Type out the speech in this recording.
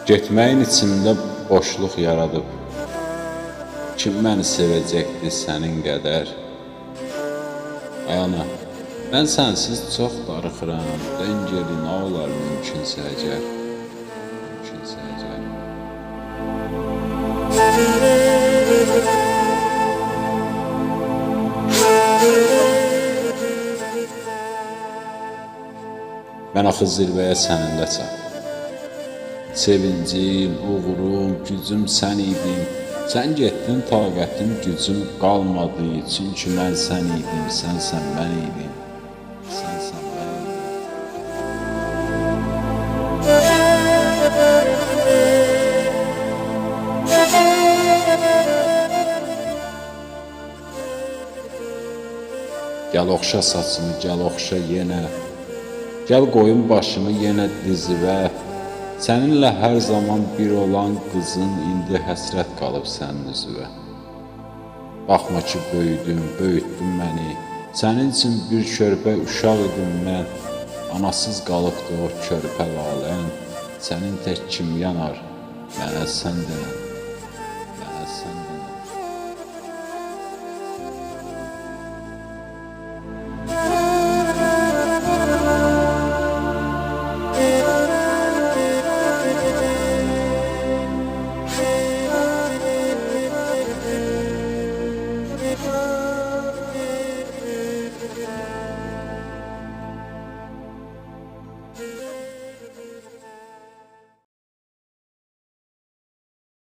Getməyin içimdə boşluq yaradıb. Kim məni sevəcəkdi sənin qədər? Ay ana, mən sənsiz çox darıxıram. Dön geri nə olar mümkünsə əgər. Mümkünsə əgər. Mən axı zirvəyə səninlə çatdım. Sevincim, uğurum, gücüm sən idin. Sən getdin, taqətim, gücüm qalmadı. Çünki mən sən idim, sənsən mən idim. Sənsən mən idim. Gəl oxşa saçımı, gəl oxşa yenə. Gəl qoyun başımı yenə dizivə. Səninlə hər zaman bir olan qızın indi həsrət qalıb sənin üzvə. Baxma ki, böyüdüm, böyütdün məni. Sənin üçün bir körpə uşaq idim mən. Anasız qalıbdı o körpə lalən. Sənin tək kim yanar, mənə sən denən.